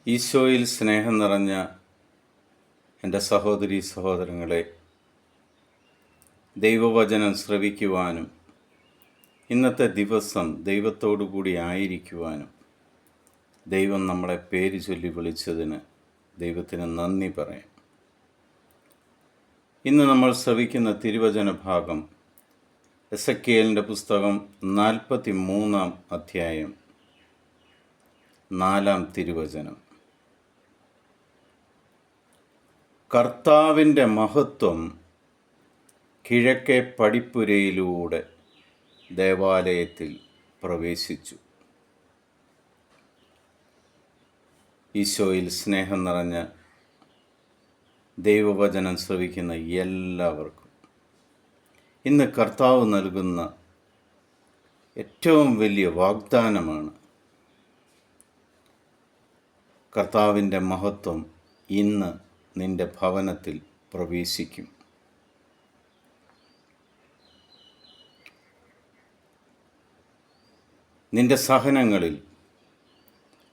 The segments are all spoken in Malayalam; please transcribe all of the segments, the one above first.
ഈശോയിൽ സ്നേഹം നിറഞ്ഞ എൻ്റെ സഹോദരീ സഹോദരങ്ങളെ, ദൈവവചനം ശ്രവിക്കുവാനും ഇന്നത്തെ ദിവസം ദൈവത്തോടു കൂടി ആയിരിക്കുവാനും ദൈവം നമ്മളെ പേര് ചൊല്ലി വിളിച്ചതിന് ദൈവത്തിന് നന്ദി പറയാം. ഇന്ന് നമ്മൾ ശ്രവിക്കുന്ന തിരുവചന ഭാഗം എസെക്കിയേലിൻ്റെ പുസ്തകം 43 അധ്യായം 4 തിരുവചനം. കർത്താവിൻ്റെ മഹത്വം കിഴക്കേ പടിപ്പുരയിലൂടെ ദേവാലയത്തിൽ പ്രവേശിച്ചു. ഈശോയിൽ സ്നേഹം നിറഞ്ഞ ദൈവവചനം ശ്രവിക്കുന്ന എല്ലാവർക്കും ഇന്ന് കർത്താവ് നൽകുന്ന ഏറ്റവും വലിയ വാഗ്ദാനമാണ്. കർത്താവിൻ്റെ മഹത്വം ഇന്ന് നിന്റെ ഭവനത്തിൽ പ്രവേശിക്കും. നിന്റെ സഹനങ്ങളിൽ,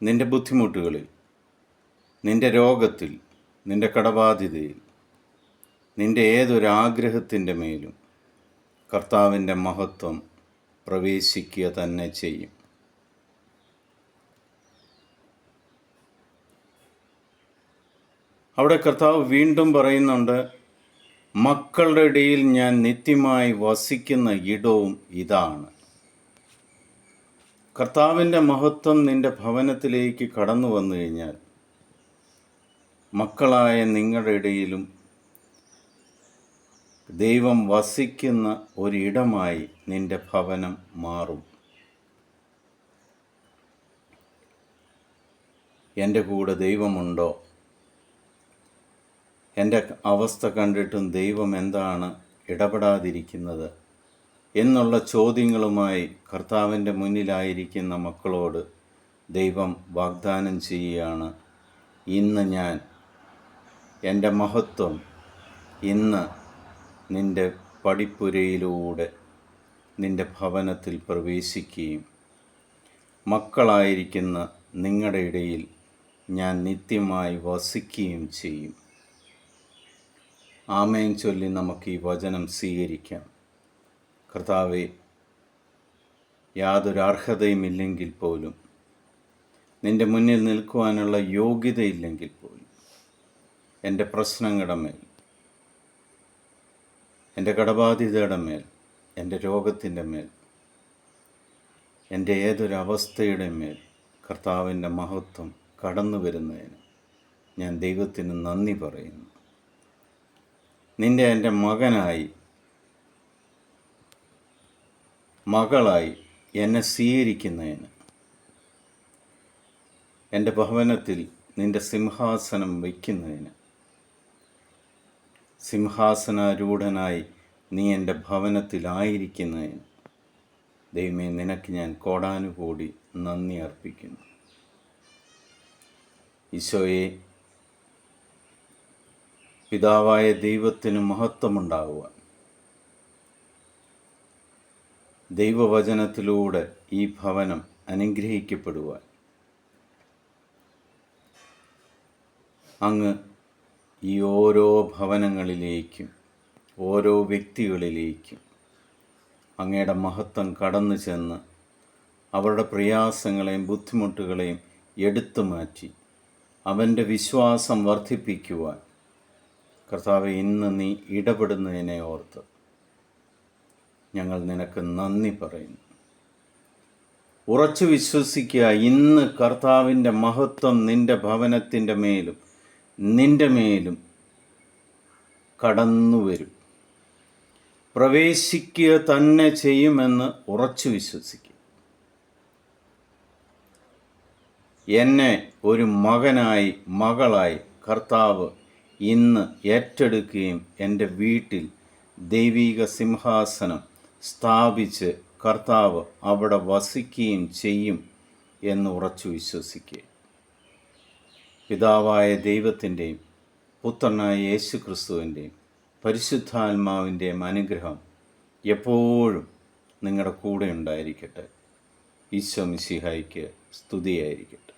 നിന്റെ ബുദ്ധിമുട്ടുകളിൽ, നിന്റെ രോഗത്തിൽ, നിന്റെ കടബാധ്യതയിൽ, നിന്റെ ഏതൊരാഗ്രഹത്തിൻ്റെ മേലും കർത്താവിൻ്റെ മഹത്വം പ്രവേശിക്കുക തന്നെ ചെയ്യും. അവിടെ കർത്താവ് വീണ്ടും പറയുന്നുണ്ട്, മക്കളുടെ ഇടയിൽ ഞാൻ നിത്യമായി വസിക്കുന്ന ഇടവും ഇതാണ്. കർത്താവിൻ്റെ മഹത്വം നിന്റെ ഭവനത്തിലേക്ക് കടന്നു വന്നു കഴിഞ്ഞാൽ മക്കളായ നിങ്ങളുടെ ഇടയിലും ദൈവം വസിക്കുന്ന ഒരിടമായി നിന്റെ ഭവനം മാറും. എൻ്റെ കൂടെ ദൈവമുണ്ടോ? എൻ്റെ അവസ്ഥ കണ്ടിട്ടും ദൈവം എന്താണ് ഇടപെടാതിരിക്കുന്നത് എന്നുള്ള ചോദ്യങ്ങളുമായി കർത്താവിൻ്റെ മുന്നിലായിരിക്കുന്ന മക്കളോട് ദൈവം വാഗ്ദാനം ചെയ്യുകയാണ്, ഇന്ന് ഞാൻ എൻ്റെ മഹത്വം ഇന്ന് നിൻ്റെ പടിപ്പുരയിലൂടെ നിൻ്റെ ഭവനത്തിൽ പ്രവേശിക്കുകയും മക്കളായിരിക്കുന്ന നിങ്ങളുടെ ഇടയിൽ ഞാൻ നിത്യമായി വസിക്കുകയും ചെയ്യും. ആമേൻ ചൊല്ലി നമുക്ക് ഈ വചനം സ്വീകരിക്കാം. കർത്താവേ, യാതൊരു അർഹതയുമില്ലെങ്കിൽ പോലും, നിൻ്റെ മുന്നിൽ നിൽക്കുവാനുള്ള യോഗ്യതയില്ലെങ്കിൽ പോലും, എൻ്റെ പ്രശ്നങ്ങളുടെ മേൽ, എൻ്റെ കടബാധ്യതയുടെ മേൽ, എൻ്റെ രോഗത്തിൻ്റെ മേൽ, എൻ്റെ ഏതൊരവസ്ഥയുടെ മേൽ കർത്താവിൻ്റെ മഹത്വം കടന്നു വരുന്നതിന് ഞാൻ ദൈവത്തിന് നന്ദി പറയുന്നു. നിൻ്റെ എൻ്റെ മകനായി, മകളായി എന്നെ സ്വീകരിക്കുന്നതിന്, എൻ്റെ ഭവനത്തിൽ നിൻ്റെ സിംഹാസനം വയ്ക്കുന്നതിന്, സിംഹാസനാരൂഢനായി നീ എൻ്റെ ഭവനത്തിലായിരിക്കുന്നതിന് ദൈവമേ, നിനക്ക് ഞാൻ കോടാനുകോടി നന്ദി അർപ്പിക്കുന്നു. ഈശോയെ, പിതാവായ ദൈവത്തിന് മഹത്വമുണ്ടാകുവാൻ ദൈവവചനത്തിലൂടെ ഈ ഭവനം അനുഗ്രഹിക്കപ്പെടുവാൻ അങ്ങ് ഈ ഓരോ ഭവനങ്ങളിലേക്കും ഓരോ വ്യക്തികളിലേക്കും അങ്ങയുടെ മഹത്വം കടന്നു ചെന്ന് അവരുടെ പ്രയാസങ്ങളെയും ബുദ്ധിമുട്ടുകളെയും എടുത്തു മാറ്റി അവൻ്റെ വിശ്വാസം വർദ്ധിപ്പിക്കുവാൻ കർത്താവെ, ഇന്ന് നീ ഇടപെടുന്നതിനെ ഓർത്ത് ഞങ്ങൾ നിനക്ക് നന്ദി പറയുന്നു. ഉറച്ചു വിശ്വസിക്കുക, ഇന്ന് കർത്താവിൻ്റെ മഹത്വം നിൻ്റെ ഭവനത്തിൻ്റെ മേലും നിൻ്റെ മേലും കടന്നു വരും, പ്രവേശിക്കുക തന്നെ ചെയ്യുമെന്ന് ഉറച്ചു വിശ്വസിക്കുക. എന്നെ ഒരു മകനായി, മകളായി കർത്താവ് ഇന്ന് ഏറ്റെടുക്കുകയും എൻ്റെ വീട്ടിൽ ദൈവിക സിംഹാസനം സ്ഥാപിച്ച് കർത്താവ് അവിടെ വസിക്കുകയും ചെയ്യും എന്ന് ഉറച്ചു വിശ്വസിക്കുക. പിതാവായ ദൈവത്തിൻ്റെയും പുത്രനായ യേശുക്രിസ്തുവിൻ്റെയും പരിശുദ്ധാത്മാവിൻ്റെയും അനുഗ്രഹം എപ്പോഴും നിങ്ങളുടെ കൂടെ ഉണ്ടായിരിക്കട്ടെ. ഈശോ മിശിഹായ്ക്ക് സ്തുതിയായിരിക്കട്ടെ.